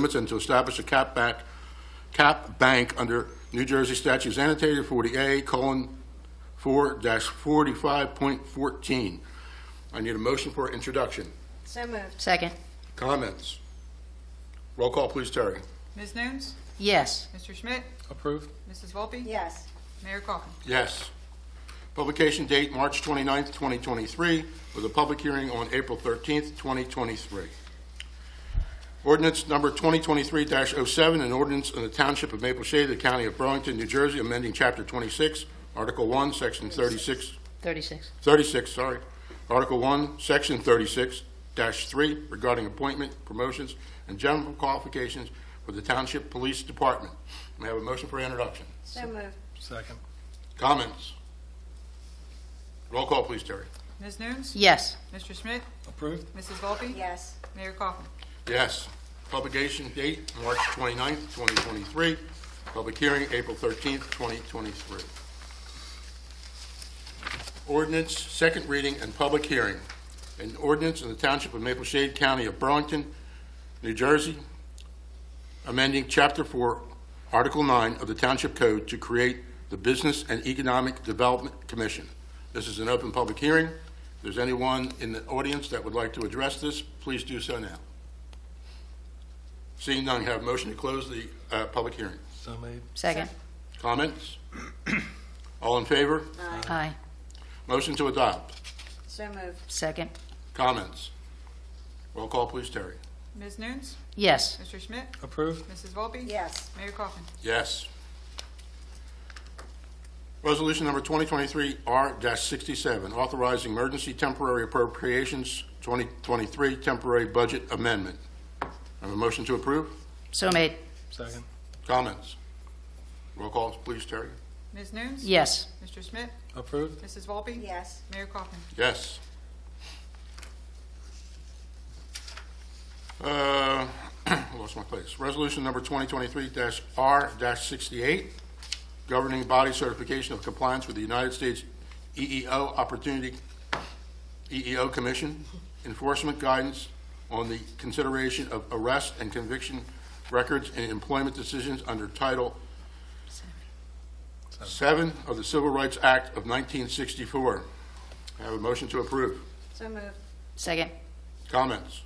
limits and to establish a cap bank under New Jersey statutes annotated 40A:4-45.14. I need a motion for introduction. So moved. Second. Comments? Roll call, please, Terry. Ms. Nunes? Yes. Mr. Schmidt? Approved. Mrs. Volpe? Yes. Mayor Coffin? Yes. Publication date March 29th, 2023, with a public hearing on April 13th, 2023. Ordinance number 2023-07, an ordinance in the Township of Maple Shade, the County of Burlington, New Jersey, amending Chapter 26, Article 1, Section 36, 36. Article 1, Section 36-3, regarding appointment, promotions, and general qualifications for the Township Police Department. May I have a motion for introduction? So moved. Second. Comments? Roll call, please, Terry. Ms. Nunes? Yes. Mr. Schmidt? Approved. Mrs. Volpe? Yes. Mayor Coffin? Yes. Publication date, March 29th, 2023. Public hearing, April 13th, 2023. Ordinance, second reading and public hearing. An ordinance in the Township of Maple Shade, County of Burlington, New Jersey, amending Chapter 4, Article 9 of the Township Code to create the Business and Economic Development Commission. This is an open public hearing. If there's anyone in the audience that would like to address this, please do so now. Seeing none, have a motion to close the public hearing. So made. Second. Comments? All in favor? Aye. Motion to adopt. So moved. Second. Comments? Roll call, please, Terry. Ms. Nunes? Yes. Mr. Schmidt? Approved. Mrs. Volpe? Yes. Mayor Coffin? Yes. Resolution number 2023-R-67, authorizing emergency temporary appropriations 2023 temporary budget amendment. I have a motion to approve. So made. Second. Comments? Roll call, please, Terry. Ms. Nunes? Yes. Mr. Schmidt? Approved. Mrs. Volpe? Yes. Mayor Coffin? Yes. Lost my place. Resolution number 2023-R-68, governing body certification of compliance with the United States EEO Commission, enforcement guidance on the consideration of arrest and conviction records and employment decisions under Title 7 of the Civil Rights Act of 1964. I have a motion to approve. So moved. Second. Comments?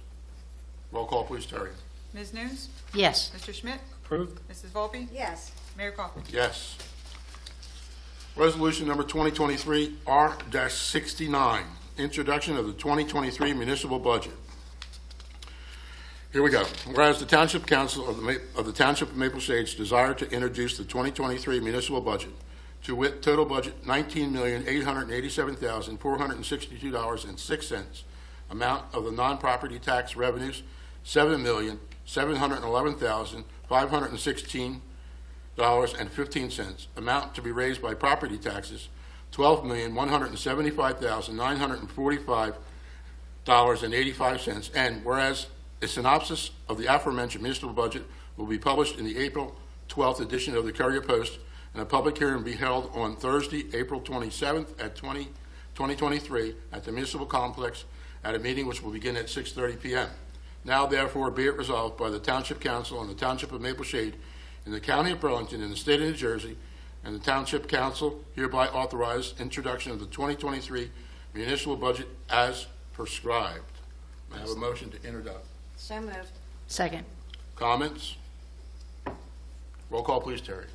Roll call, please, Terry. Ms. Nunes? Yes. Mr. Schmidt? Approved. Mrs. Volpe? Yes. Mayor Coffin? Yes. Resolution number 2023-R-69, introduction of the 2023 municipal budget. Here we go. Whereas the Township Council of the Township of Maple Shades desire to introduce the 2023 municipal budget, to wit, total budget $19,887,462.06, amount of the non-property tax revenues $7,711,516.15, amount to be raised by property taxes $12,175,945.85, and whereas a synopsis of the aforementioned municipal budget will be published in the April 12th edition of the Courier Post, and a public hearing will be held on Thursday, April 27th at 2023 at the Municipal Complex at a meeting which will begin at 6:30 p.m. Now, therefore, be it resolved by the Township Council and the Township of Maple Shade in the County of Burlington in the State of New Jersey, and the Township Council hereby authorize introduction of the 2023 municipal budget as prescribed. May I have a motion to introduce? So moved. Second. Comments? Roll call, please, Terry.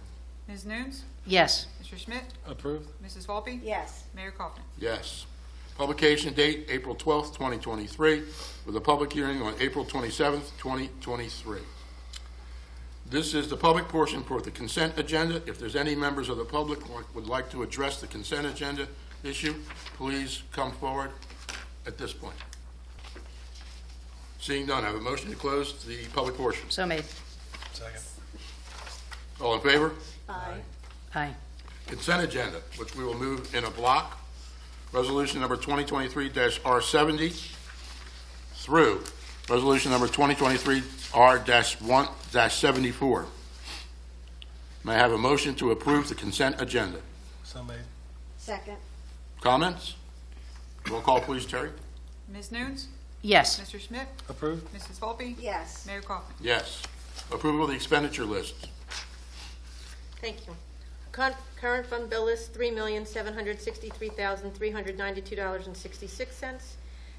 Ms. Nunes? Yes. Mr. Schmidt? Approved. Mrs. Volpe? Yes. Mayor Coffin? Yes. Publication date, April 12th, 2023, with a public hearing on April 27th, 2023. This is the public portion for the consent agenda. If there's any members of the public who would like to address the consent agenda issue, please come forward at this point. Seeing none, I have a motion to close the public portion. So made. Second. All in favor? Aye. Aye. Consent agenda, which we will move in a block. Resolution number 2023-R70 through resolution number 2023-R-1-74. May I have a motion to approve the consent agenda? So made. Second. Comments? Roll call, please, Terry. Ms. Nunes? Yes. Mr. Schmidt? Approved. Mrs. Volpe? Yes. Mayor Coffin? Yes. Approval of the expenditure list. Thank you. Current fund bill list, $3,763,392.66.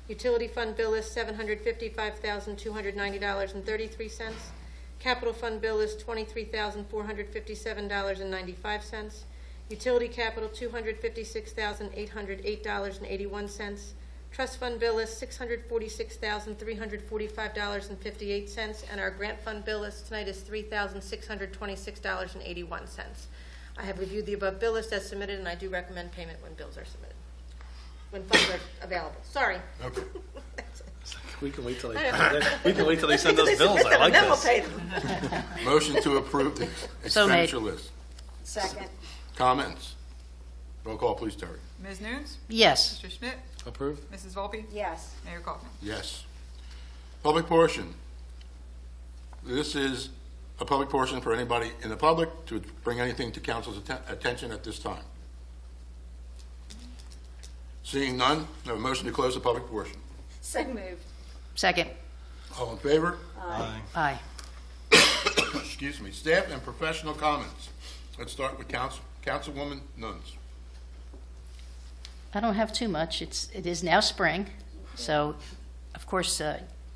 Utility fund bill list, $755,290.33. Capital fund bill list, $23,457.95. Utility capital, $256,808.81. Trust fund bill list, $646,345.58, and our grant fund bill list tonight is $3,626.81. I have reviewed the above bill list as submitted, and I do recommend payment when bills are submitted, when funds are available. Sorry. Okay. We can wait till they, I know. we can wait till they send us bills. Submit I them, like and then we'll this. pay them. Motion to approve the So made. expenditure list. Second. Comments? Roll call, please, Terry. Ms. Nunes? Yes. Mr. Schmidt? Approved? Mrs. Volpe? Yes. Mayor Kaufman? Yes. Public portion. This is a public portion for anybody in the public to bring anything to council's attention at this time. Seeing none, I have a motion to close the public portion. So moved. Second. All in favor? Aye. Aye. Excuse me. Staff and professional comments. Let's start with Councilwoman Nunes. I don't have too much. It is now spring, so of course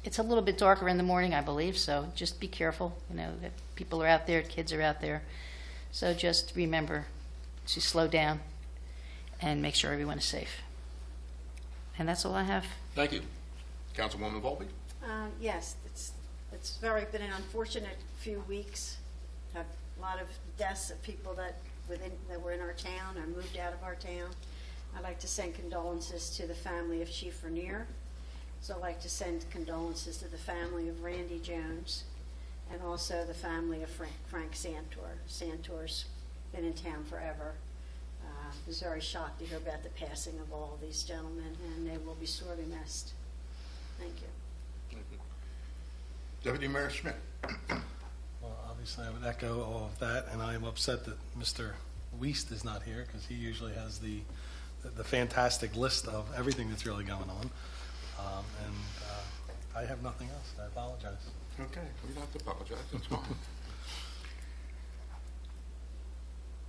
it's a little bit darker in the morning, I believe. So just be careful. You know that people are out there, kids are out there. So just remember to slow down and make sure everyone is safe. And that's all I have. Thank you. Councilwoman Volpe? Yes, it's been an unfortunate few weeks. Had a lot of deaths of people that were in our town or moved out of our town. I'd like to send condolences to the family of Chief Rainier. So I'd like to send condolences to the family of Randy Jones and also the family of Frank Santor. Santor's been in town forever. I was very shocked to hear about the passing of all these gentlemen, and they will be sorely missed. Thank you. Deputy Mayor Schmidt? Well, obviously, I would echo all of that, and I am upset that Mr. Wiest is not here because he usually has the fantastic list of everything that's really going on. I have nothing else. I apologize. Okay, we don't have to apologize. That's fine.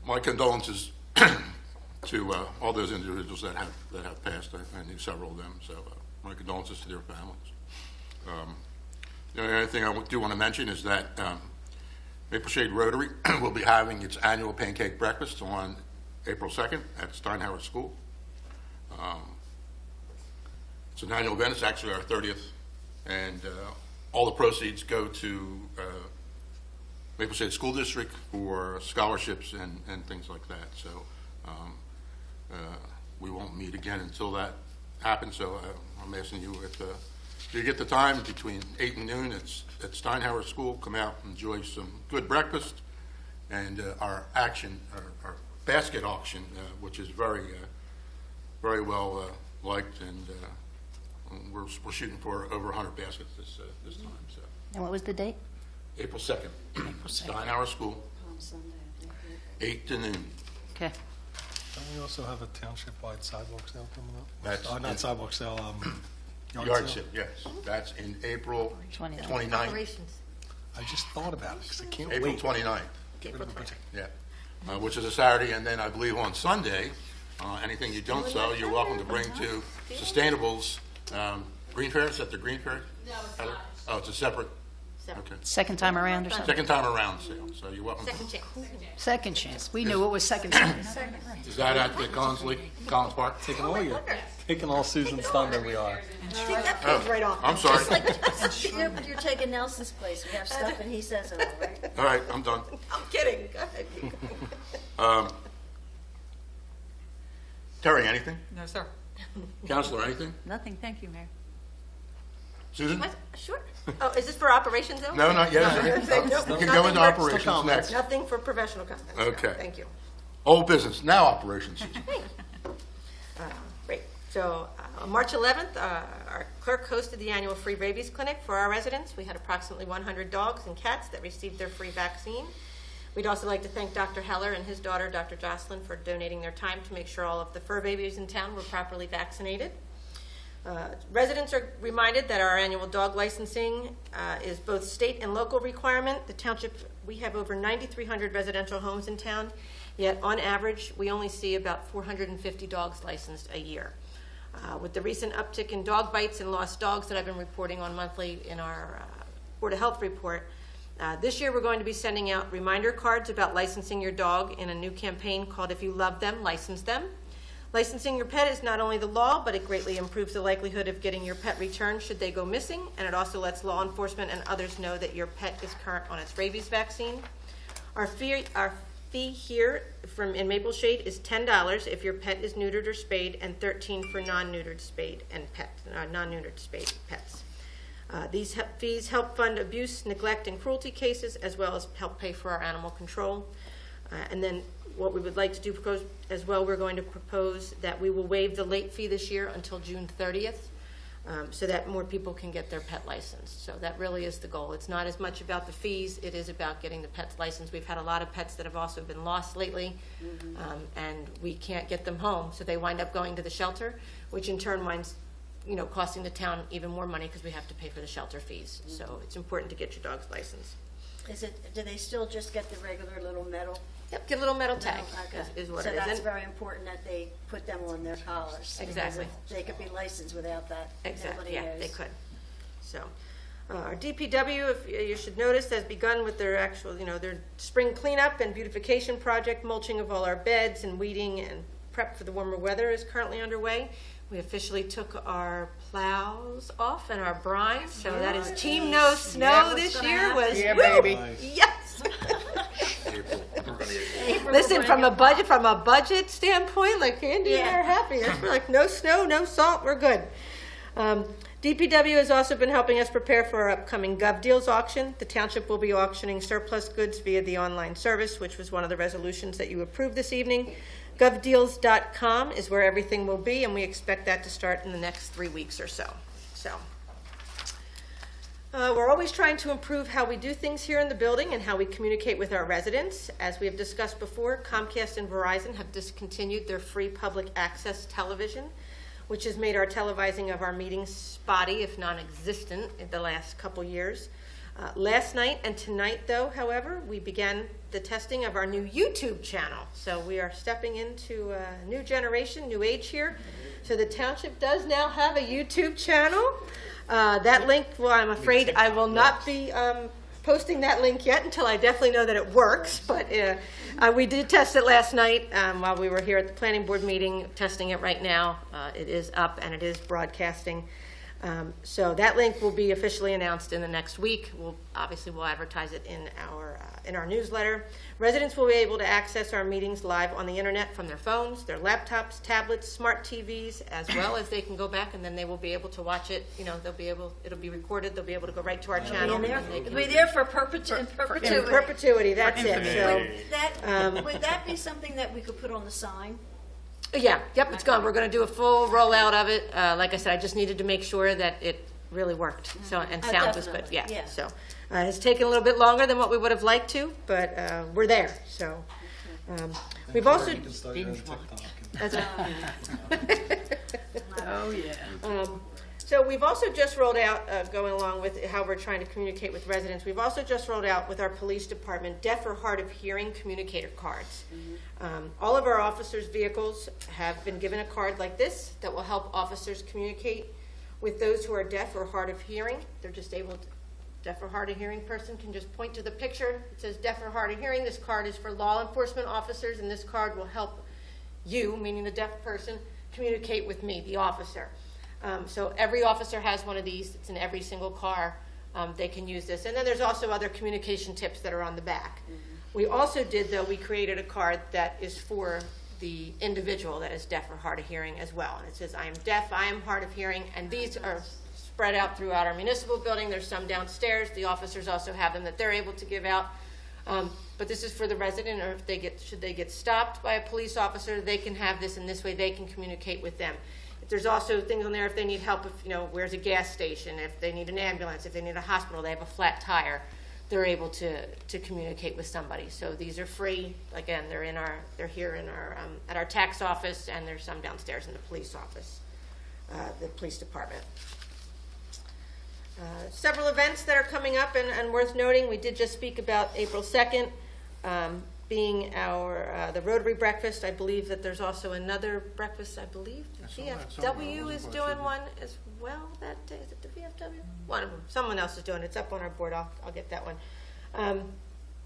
My condolences to all those individuals that have passed. I knew several of them, so my condolences to their families. The only other thing I do want to mention is that Maple Shade Rotary will be having its annual pancake breakfast on April 2nd at Steinhauer School. It's an annual event. It's actually our 30th, and all the proceeds go to Maple Shade School District for scholarships and things like that. So we won't meet again until that happens. So I'm asking you if you get the time between 8 and noon, it's at Steinhauer School. Come out, enjoy some good breakfast, and our basket auction, which is very well liked, and we're shooting for over 100 baskets this time. So And what was the date? April 2nd, Steinhauer School, Palm Sunday, I think. 8 to noon. Okay. Don't we also have a township-wide sidewalk sale coming up? That's not in- sidewalk sale, Yard sale, yes. That's in April 29th. 29th. Operations. I just thought about it because I can't April wait. 29th, April 20th. yeah. Which is a Saturday, and then I believe on Sunday, anything you don't sell, you're welcome to bring to Sustainable's Green Fair. Is that the Green Fair? No, it's not. Oh, it's a separate, Separate. okay. Second time around or something? Second time around sale, so you're welcome. Second chance. Second chance. We knew it was second chance. Is that at the Collins Park? Taking all Susan's thunder, we are. Take that page right off. I'm sorry. You're taking Nelson's place. We have stuff and he says it all, right? All right, I'm done. I'm kidding. Go ahead. Terry, anything? No, sir. Counselor, anything? Nothing, thank you, Mayor. Susan? What? Sure. Oh, is this for operations though? No, not yet. Nope. We can go into Nothing for- operations next. Nothing for professional comments. No, Okay. Thank you. Old business, now operations. Susan. Great. So on March 11th, our clerk hosted the annual free rabies clinic for our residents. We had approximately 100 dogs and cats that received their free vaccine. We'd also like to thank Dr. Heller and his daughter, Dr. Jocelyn, for donating their time to make sure all of the fur babies in town were properly vaccinated. Residents are reminded that our annual dog licensing is both state and local requirement. The township, we have over 9,300 residential homes in town, yet on average, we only see about 450 dogs licensed a year. With the recent uptick in dog bites and lost dogs that I've been reporting on monthly in our Board of Health report, this year we're going to be sending out reminder cards about licensing your dog in a new campaign called If You Love Them, License Them. Licensing your pet is not only the law, but it greatly improves the likelihood of getting your pet returned should they go missing, and it also lets law enforcement and others know that your pet is current on its rabies vaccine. Our fee here in Maple Shade is $10 if your pet is neutered or spayed, and $13 for non-neutered spayed pets. These fees help fund abuse, neglect, and cruelty cases, as well as help pay for our animal control. And then what we would like to do as well, we're going to propose that we will waive the late fee this year until June 30th, so that more people can get their pet licensed. So that really is the goal. It's not as much about the fees, it is about getting the pets licensed. We've had a lot of pets that have also been lost lately, and we can't get them home, so they wind up going to the shelter, which in turn winds costing the town even more money because we have to pay for the shelter fees. So it's important to get your dog's license. Do they still just get the regular little metal? Yep, get a little metal tag Okay. is what so it is. that's And- very important that they put them on their collars. because Exactly. if they could be licensed without that. Exactly, Nobody yeah, knows. they could. So, our DPW, if you should notice, has begun with their actual, their spring cleanup and beautification project. Mulching of all our beds and weeding and prep for the warmer weather is currently underway. We officially took our plows off and our brine, so that is Team No Snow this year was, Yeah, woo! baby. Yes! Listen, from a budget standpoint, like Andy and I are happy. We're like, no snow, no salt, we're good. DPW has also been helping us prepare for our upcoming Gov Deals auction. The township will be auctioning surplus goods via the online service, which was one of the resolutions that you approved this evening. GovDeals.com is where everything will be, and we expect that to start in the next 3 weeks or so. We're always trying to improve how we do things here in the building and how we communicate with our residents. As we have discussed before, Comcast and Verizon have discontinued their free public access television, which has made our televising of our meetings spotty, if non-existent, in the last couple years. Last night and tonight, though, however, we began the testing of our new YouTube channel. So we are stepping into a new generation, new age here. So the township does now have a YouTube channel. That link, well, I'm afraid I will not be posting that link yet until I definitely know that it works. But we did test it last night while we were here at the planning board meeting, testing it right now. It is up and it is broadcasting. So that link will be officially announced in the next week. We'll advertise it in our newsletter. Residents will be able to access our meetings live on the internet from their phones, their laptops, tablets, smart TVs, as well as they can go back and then they will be able to watch it. It'll be recorded. They'll be able to go right to our channel. It'll be there for perpetuity. In perpetuity, that's it. So, Would that be something that we could put on the sign? yeah, yep, it's gone. We're going to do a full rollout of it. Like I said, I just needed to make sure that it really worked. So, and Oh, sound was good. definitely, Yeah. yeah. So, it's taken a little bit longer than what we would have liked to, but we're there. So, we've also. You can start your own TikTok. That's right. Oh, yeah. So we've also just rolled out, going along with how we're trying to communicate with residents, we've also just rolled out with our police department deaf or hard of hearing communicator cards. All of our officers' vehicles have been given a card like this that will help officers communicate with those who are deaf or hard of hearing. They're just able to, deaf or hard of hearing person can just point to the picture. It says deaf or hard of hearing. This card is for law enforcement officers, and this card will help you, meaning the deaf person, communicate with me, the officer. So every officer has one of these. It's in every single car. They can use this. And then there's also other communication tips that are on the back. We also did, though, we created a card that is for the individual that is deaf or hard of hearing as well. And it says, I am deaf, I am hard of hearing, and these are spread out throughout our municipal building. There's some downstairs. The officers also have them that they're able to give out. But this is for the resident, or if should they get stopped by a police officer, they can have this, and this way they can communicate with them. There's also things on there if they need help, where's a gas station, if they need an ambulance, if they need a hospital, they have a flat tire, they're able to communicate with somebody. So these are free. Again, they're here in our at our tax office, and there's some downstairs in the police office. the police department. Several events that are coming up and worth noting. We did just speak about April 2nd being the Rotary Breakfast. I believe that there's also another breakfast, I believe. I saw that somewhere. I VFW wasn't is quite doing sure. one as well that day. Is it the VFW? One of them. Someone else is doing it. It's up on our board. I'll get that one.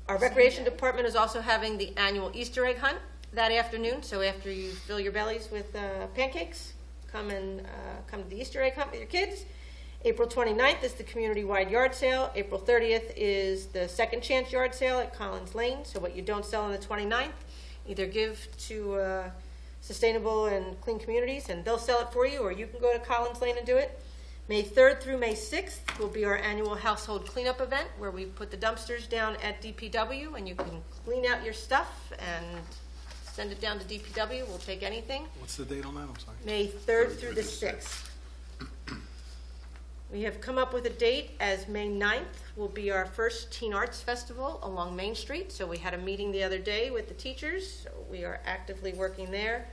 Our Recreation Department is also having the annual Easter egg hunt that afternoon. So after you fill your bellies with pancakes, come to the Easter egg hunt with your kids. April 29th is the community-wide yard sale. April 30th is the Second Chance yard sale at Collins Lane. So what you don't sell on the 29th, either give to Sustainable and Clean Communities, and they'll sell it for you, or you can go to Collins Lane and do it. May 3rd through May 6th will be our annual household cleanup event, where we put the dumpsters down at DPW, and you can clean out your stuff and send it down to DPW. We'll take anything. What's the date on that? I'm sorry. May 3rd through the 6th. We have come up with a date as May 9th will be our first Teen Arts Festival along Main Street. So we had a meeting the other day with the teachers. So we are actively working there.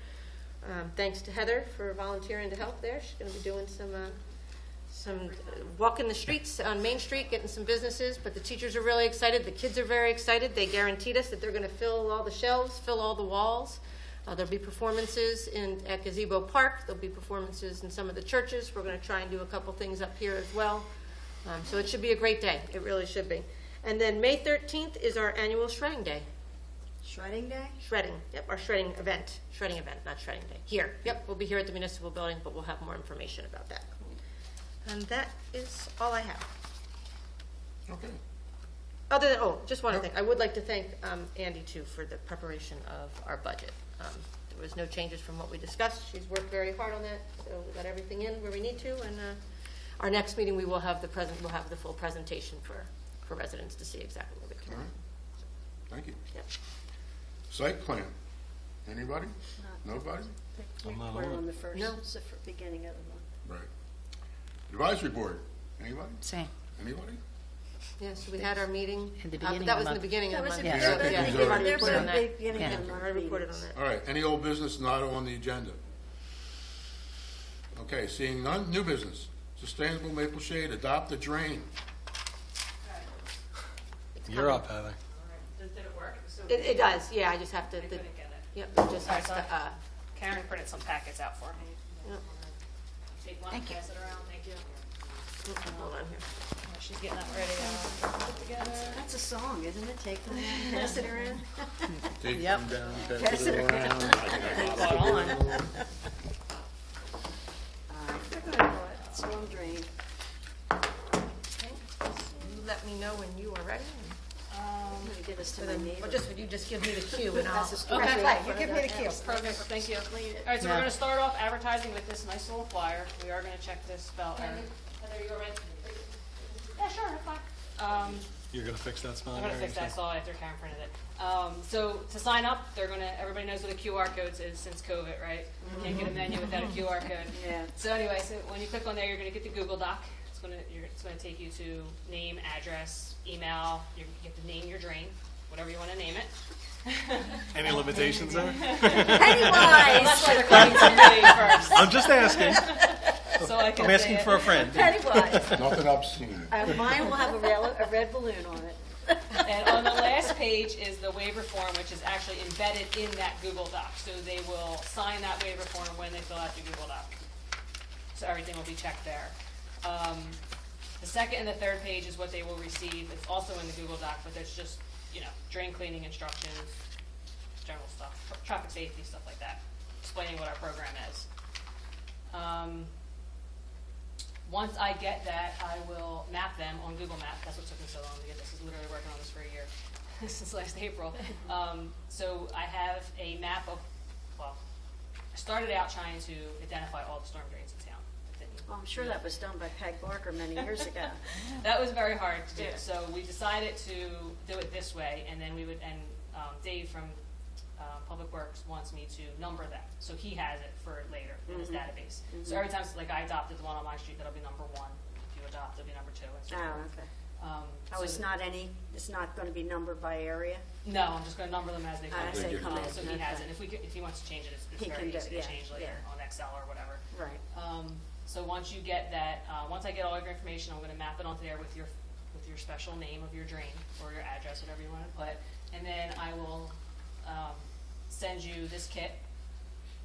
Thanks to Heather for volunteering to help there. She's going to be doing some walking the streets on Main Street, getting some businesses. But the teachers are really excited. The kids are very excited. They guaranteed us that they're going to fill all the shelves, fill all the walls. There'll be performances at Gazebo Park. There'll be performances in some of the churches. We're going to try and do a couple things up here as well. So it should be a great day. It really should be. And then May 13th is our annual shredding day. Shredding day? Shredding, yep, our shredding event. Shredding event, not shredding day. Here, yep, we'll be here at the municipal building, but we'll have more information about that. And that is all I have. Okay. Other than, just one thing. I would like to thank Andy, too, for the preparation of our budget. There was no changes from what we discussed. She's worked very hard on that, so we got everything in where we need to. And our next meeting, we will have the full presentation for residents to see exactly what we All can. right. Thank you. Yep. Site plan. Anybody? Nobody? I'm not We're on it. on the first, No. it's the beginning of the month. Right. Advisory board. Anybody? Same. Anybody? Yeah, so we had our meeting. In the beginning That of was the in the month. beginning of That the was month. the Yeah, beginning, yeah, We've already they're reported on the that. beginning Yeah. of the We've month already reported on meetings. that. All right. Any old business not on the agenda? Okay, seeing none, new business. Sustainable Maple Shade, adopt the drain. You're up, Heather. Did it work? It was so It does, yeah, I just have to, I couldn't get it. yep, it just All right, has so to, Karen printed some packets out for me. Yep. Take one, Thank you. pass it around, thank you. hold on here. She's getting that ready to put together. That's a song, isn't it? Take them around, pass it around. Take Yep. them down, Pass it around. Hold on. They're going to go it. Storm drain. Okay. You let me know when you are ready. I'm going to give this to my neighbor. Or just, would you just give me the cue and I'll. That's a storm Okay. drain. Right, you give me the cue. Perfect, thank you. Clean it. All right, so Yeah. we're gonna start off advertising with this nice little flyer. We are gonna check this spell. Heather, you all right? Yeah, sure, that's fine. You're going to fix that spelling I'm gonna error, fix you that. I said? saw it after Karen printed it. So to sign up, everybody knows what a QR code is since COVID, right? You can't get a menu without a QR code. Yeah. So anyway, so when you click on there, you're gonna get the Google Doc. It's gonna take you to name, address, email. You get to name your drain, whatever you want to name it. Any limitations there? Well, that's why they're coming to me first, I'm just asking. so I can I'm say asking it. for a friend. Pennywise. Nothing obscene. Mine will have a red balloon on it. And on the last page is the waiver form, which is actually embedded in that Google Doc. So they will sign that waiver form when they fill out the Google Doc. So everything will be checked there. The second and the third page is what they will receive. It's also in the Google Doc, but there's just, drain cleaning instructions, general stuff, traffic safety, stuff like that, explaining what our program is. Once I get that, I will map them on Google Maps. That's what took me so long to get this. I was literally working on this for a year, since last April. So I have a map of, I started out trying to identify all the storm drains in town. Well, I'm sure that was done by Peg Barker many years ago. That was very hard to do. So we decided to do it this way, and then Dave from Public Works wants me to number them. So he has it for later in his database. So every time, like I adopted the one on my street, that'll be number 1. If you adopt, it'll be number 2. And so forth. Oh, okay. Oh, it's not going to be numbered by area? No, I'm just gonna number them as they come As in. they come in, So he has okay. it. If he wants to change it, it's He very can do- easy to yeah, change later yeah. on Excel or whatever. Right. So once you get that, once I get all your information, I'm gonna map it onto there with your special name of your drain or your address, whatever you wanna put. And then I will, send you this kit.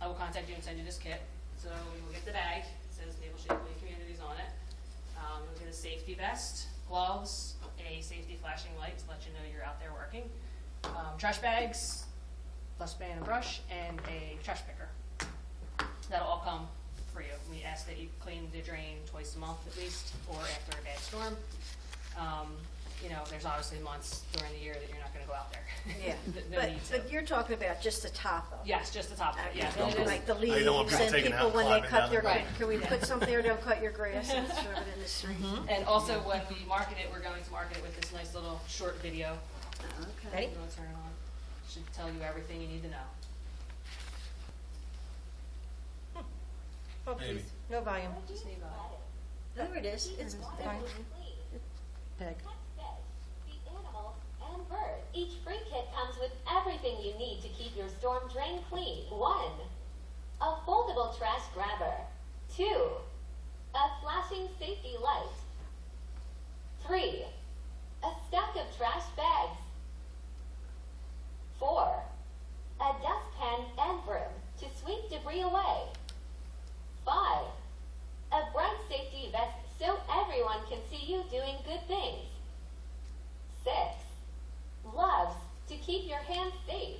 I will contact you and send you this kit. So you will get the bag, it says Naval Shakely Communities on it. You'll get a safety vest, gloves, a safety flashing light to let you know you're out there working, trash bags, dustpan and brush, and a trash picker. That'll all come for you. We ask that you clean the drain twice a month at least, or after a bad storm. You know, there's obviously months during the year that you're not gonna go out there. Yeah, No need to. but you're talking about just the top of it. Yes, just the top of it, yes. Okay, And it is- like the you don't want leaves people and taking it out people when and they climbing cut down their, the Right. can we put something there, don't cut your grass and throw it in the street? And also, when we market it, we're going to market it with this nice little short video. Okay. Ready? I'm gonna turn it on. Should tell you everything you need to know. Oh, Maybe. please, no volume. Just need There it is, it's Fine. Peg. The animals and birds. Each free kit comes with everything you need to keep your storm drain clean. 1. A foldable trash grabber. 2. A flashing safety light. 3. A stack of trash bags. 4. A dustpan and broom to sweep debris away. 5. A bright safety vest so everyone can see you doing good things. 6. Gloves to keep your hands safe.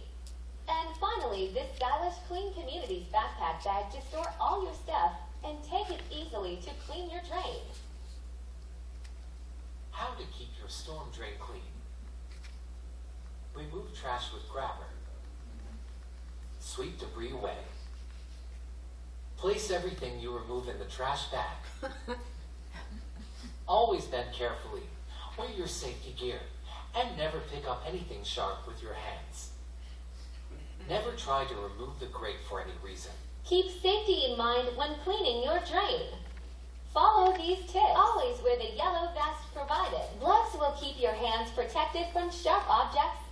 And finally, this stylish Clean Communities backpack bag to store all your stuff and take it easily to clean your drain. How to keep your storm drain clean. Remove trash with grabber. Sweep debris away. Place everything you remove in the trash bag. Always bend carefully. Wear your safety gear. And never pick up anything sharp with your hands. Never try to remove the grate for any reason. Keep safety in mind when cleaning your drain. Follow these tips. Always wear the yellow vest provided. Gloves will keep your hands protected from sharp objects.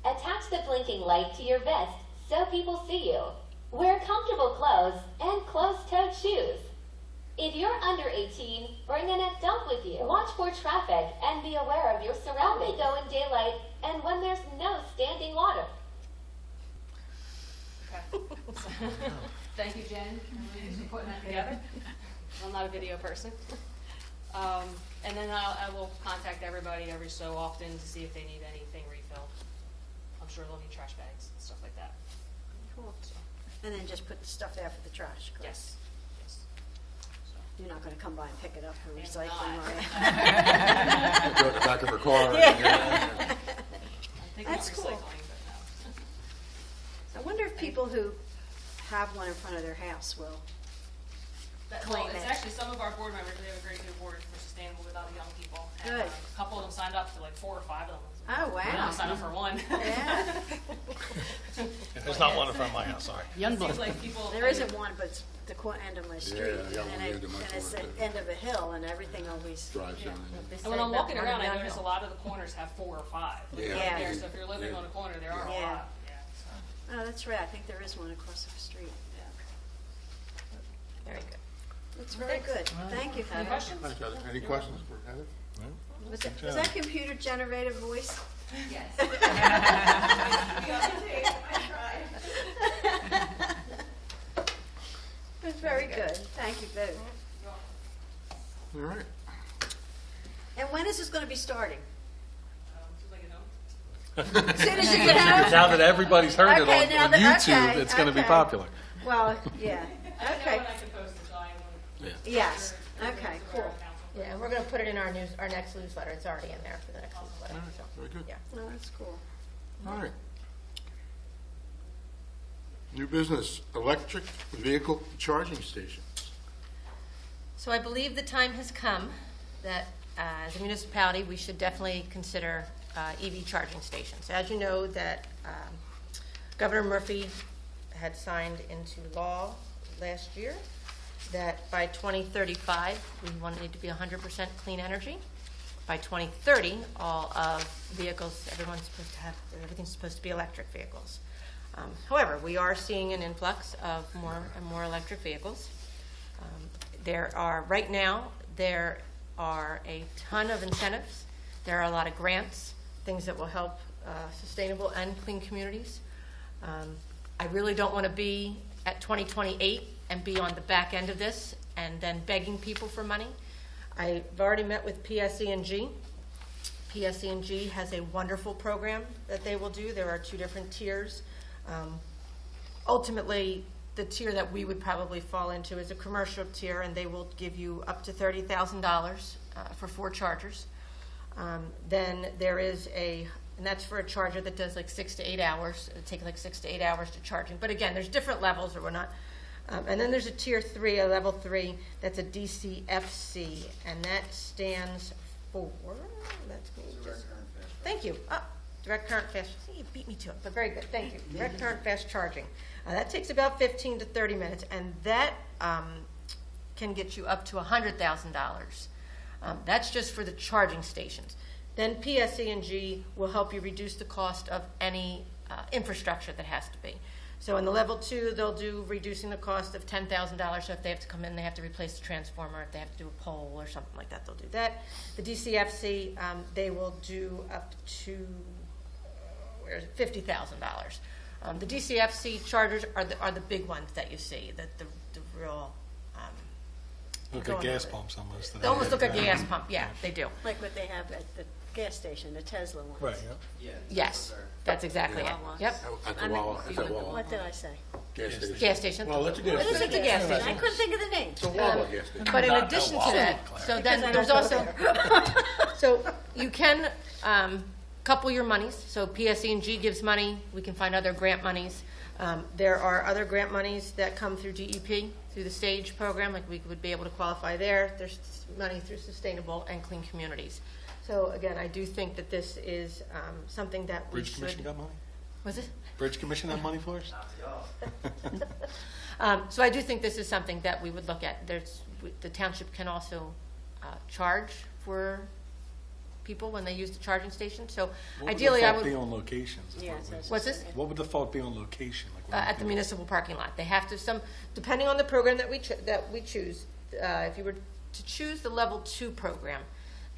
Attach the blinking light to your vest so people see you. Wear comfortable clothes and closed-toed shoes. If you're under 18, bring an adult with you. Watch for traffic and be aware of your surroundings. Only go in daylight and when there's no standing water. Okay. Thank you, Jen, and Louise, for putting that together. I'm not a video person. And then I will contact everybody every so often to see if they need anything refilled. I'm sure they'll need trash bags and stuff like that. Cool. And then just put the stuff there for the trash, correct? Yes, yes. You're not gonna come by and pick it up for If recycling, not- are you? Throw it in the back of her car. I'm thinking of That's cool. recycling, but no. I wonder if people who have one in front of their house will. Well, Claim it's it. actually some of our board members, we have a very good board for sustainable without young people. And, Good. A couple of them signed up to like 4 or 5 of them. Oh, wow. I only signed up for one. Yeah, There's not one in front of my house, sorry. It seems like people. there isn't one, but it's the end of my street. I got one and the it- end of my And it's corner, the too. end of a hill and everything always. Drives in. And when I'm walking around, I notice a lot of the corners have 4 or 5. Like, Yeah. right Yeah. there. So if you're living on a corner, there are a Yeah. lot. Yeah. So. Oh, that's right, I think there is one across the street. Very good. That's very good, thank you. Any questions? Thanks, Heather. Any questions for Heather? Was that computer generated voice? That's very good, thank you both. All right. And when is this gonna be starting? Seems like a no. As soon as you get home? Now that everybody's heard Okay, it now on that- YouTube, okay, it's going to be okay. popular. Well, yeah, I don't know okay, when I can post it, so I will. yes, okay, cool. Yeah, and we're gonna put it in our next newsletter. It's already in there for the next newsletter, so. Very good. Yeah. No, that's cool. All right. New business, electric vehicle charging stations. So I believe the time has come that, as a municipality, we should definitely consider EV charging stations. As you know, that Governor Murphy had signed into law last year that by 2035, we wanted it to be 100% clean energy. by 2030, all of vehicles, everything's supposed to be electric vehicles. However, we are seeing an influx of more and more electric vehicles. Right now, there are a ton of incentives. There are a lot of grants, things that will help sustainable and clean communities. I really don't want to be at 2028 and be on the back end of this and then begging people for money. I've already met with PSE&G. PSE&G has a wonderful program that they will do. There are 2 different tiers. Ultimately, the tier that we would probably fall into is a commercial tier, and they will give you up to $30,000 for 4 chargers. Then there is and that's for a charger that does like 6 to 8 hours. It'll take like 6 to 8 hours to charging. But again, there's different levels, or we're not. And then there's a tier 3, a level 3, that's a DCFC, and that stands for, thank you. Direct current fast, you beat me to it, but very good, thank you. Direct current fast charging. That takes about 15 to 30 minutes, and that can get you up to $100,000. That's just for the charging stations. Then PSE&G will help you reduce the cost of any infrastructure that has to be. So in the level 2, they'll do reducing the cost of $10,000. So if they have to come in, they have to replace the transformer. If they have to do a pole or something like that, they'll do that. The DCFC, they will do up to $50,000. The DCFC chargers are the big ones that you see, the real. Look at gas pumps almost. They almost look like a gas pump. Yeah, they do. Like what they have at the gas station, the Tesla ones. Right, yeah. Yes, that's exactly it. Wawa. Yep. At the Wawa, it's at Wawa. What did I say? Gas station. Gas station. Well, that's a gas What is station. It's a gas I station. couldn't think of the name. It's a Wawa gas station. But in addition to that, so then there's also, so you can couple your monies. So PSE&G gives money. We can find other grant monies. There are other grant monies that come through DEP, through the STAGE program, like we would be able to qualify there. There's money through Sustainable and Clean Communities. So again, I do think that this is something that we Bridge Commission got money? Was it? Bridge Commission have money for us? So I do think this is something that we would look at. The township can also charge for people when they use the charging station. So ideally, I What would the would. thought be on locations? Yeah, it says- What's this? What would the thought be on location? Like, what would At the you do? municipal parking lot. They have to, depending on the program that we choose, if you were to choose the level 2 program,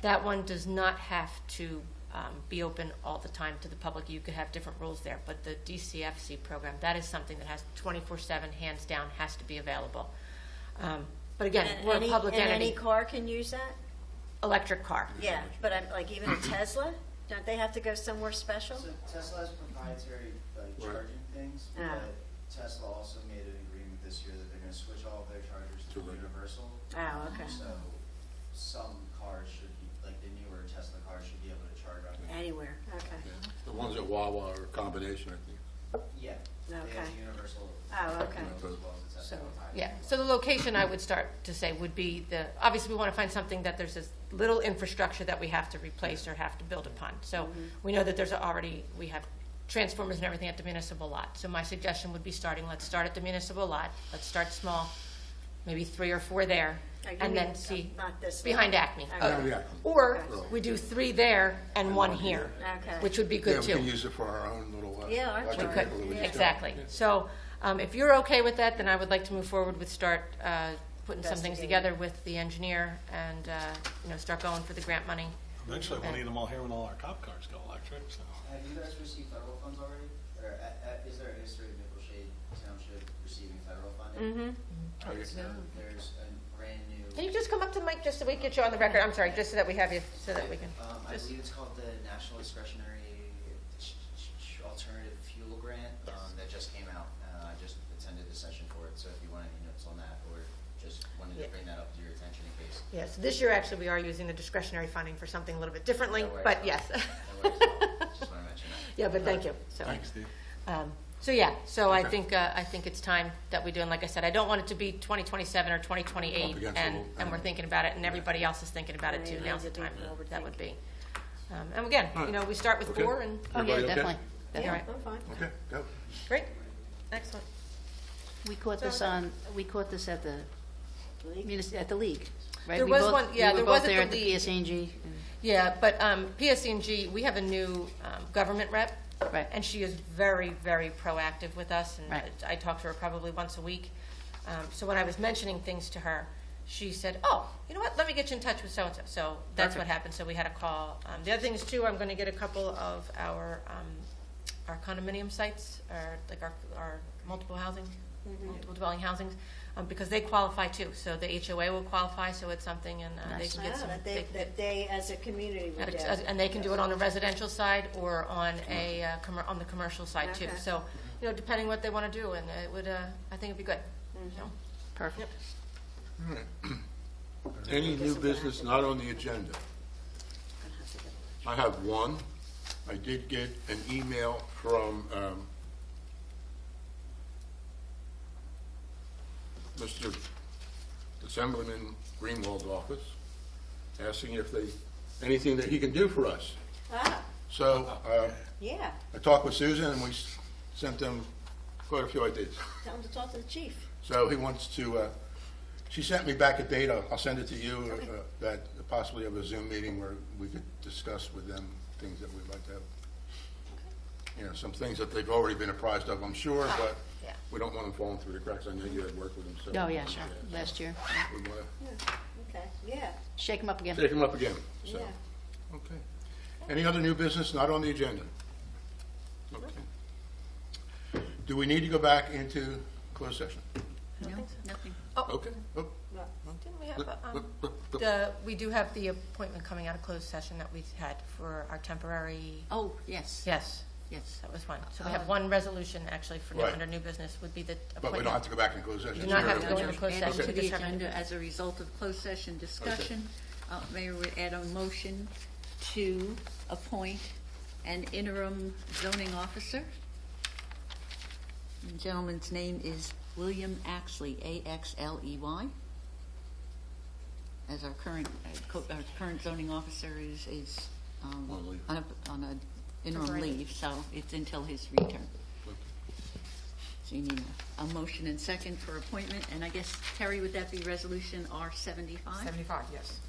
that one does not have to be open all the time to the public. You could have different rules there, but the DCFC program, that is something that has 24/7, hands down, has to be available. But again, we're a public And any entity, car can use that? electric car. Yeah, but like even a Tesla, don't they have to go somewhere special? So Tesla has proprietary charging things, Ah. but Tesla also made an agreement this year that they're going to switch all of their chargers to universal. Oh, okay. So some cars should be, like the newer Tesla cars should be able to charge up. Anywhere, okay. The ones at Wawa are a combination, I think. Yeah. They have Okay. the universal. Oh, okay. as well as the Tesla type. Yeah, so the location I would start to say would be obviously we want to find something that there's this little infrastructure that we have to replace or have to build upon. So we know that we have transformers and everything at the municipal lot. So my suggestion would be let's start at the municipal lot, let's start small, maybe 3 or 4 there, Oh, you and mean, then see, not this behind one. Acme. Okay. Yeah. Or Okay. we do 3 there and 1 here, Okay. which would be Yeah, good we can too. use it for our own little. Yeah, our electric We charger. could, vehicle that we just got. exactly. Yeah. So if you're okay with that, then I would like to move forward with putting some things Investigating. together with the engineer and, start going for the grant money. Eventually, we'll need them all here when all our cop cars go electric, so. Have you guys received federal funds already? Or is there a history of Nickel Shade Township receiving federal funding? Oh, yeah. So there's a brand new. Can you just come up to the mic just so we can get you on the record? I'm sorry, just so that we have you, so that we can. I believe it's called the National Discretionary Alternative Fuel Grant that just came out. I just attended the session for it, so if you want any notes on that, or just wanted to Yeah. bring that up to your attention in case. Yeah, so this year, actually, we are using the discretionary funding for something a little bit differently, No worries. but yes. No worries at all. Just want to mention that. Yeah, but thank you. So, Thanks, Steve. so I think it's time that we do, and like I said, I don't want it to be 2027 or 2028, Up against the and wall. we're thinking about it, and everybody else is thinking about it too. Right, Now's the need to time be forward that would be. thinking. And again, All right. we start with Okay. 4, and Oh, yeah, Everybody okay? definitely. that's all right. I'm fine. Okay, go. Great, excellent. We caught this at the League? at the league. right? There We was both- one- yeah, we there were was both at there the at the lead. PSA&G. Yeah, but PSC&G, we have a new government rep. Right. And she is very, very proactive with us, and Right. I talk to her probably once a week. So when I was mentioning things to her, she said, "Oh, you know what, let me get you in touch with so-and-so." So that's what Perfect. happened, so we had a call. The other thing is too, I'm gonna get a couple of our condominium sites, or like our multiple housing, multiple dwelling housings, because they qualify too. So the HOA will qualify, so it's something, and they Nice. can get some. That they, as a community, would do. And they can do it on the residential side or on on the commercial side too. Okay. So, depending what they want to do, and it would, I think it'd be good. So, Perfect. Any new business not on the agenda? I have one. I did get an email from Mr. Assemblyman Greenwald's office, asking if anything that he can do for us. Ah, So yeah, I talked with Susan, and we sent them quite a few ideas. tell them to talk to the chief. So he wants to, she sent me back a date, I'll send it to you, that possibly have a Zoom meeting where we could discuss with them things that we'd like to have. Some things that they've already been apprised of, I'm sure, but yeah. we don't want them falling through the cracks. I know you had worked with them, so. Oh, yeah, sure, last year. We want Okay, yeah, Shake them up again. to take them up again, so. yeah. Okay. Any other new business not on the agenda? Okay. Do we need to go back into closed session? No, nothing. Okay. Oh. Didn't we have, we do have the appointment coming out of closed session that we had for our temporary, Oh, yes, yes, yes. that was one. So we have one resolution actually for Right. under new business would be the appointment. But we don't have to go back in closed session? You do not have to go into closed Add session to to the determine. agenda as a result of closed session discussion. Mayor would add a motion to appoint an interim zoning officer. The gentleman's name is William Axley, A-X-L-E-Y. As our current zoning officer is On leave. on a interim Temporary. leave, so it's until his return. So you need a motion and second for appointment, and I guess, Terry, would that be resolution R-75? 75, yes.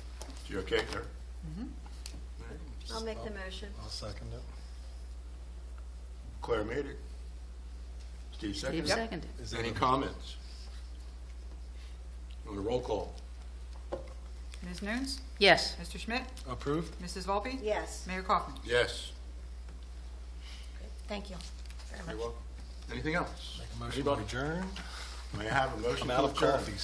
You okay there? I'll make the motion. I'll second it. Claire made it. Steve Steve seconded. seconded. Is it Any a- comments? On the roll call? Ms. Nunes? Yes. Mr. Schmidt? Approved? Mrs. Volpe? Yes. Mayor Kaufman? Yes. Thank you very much. You're welcome. Anything else? Make a motion to Anybody? adjourn? May I have a motion I'm to out of adjourn? coffee, so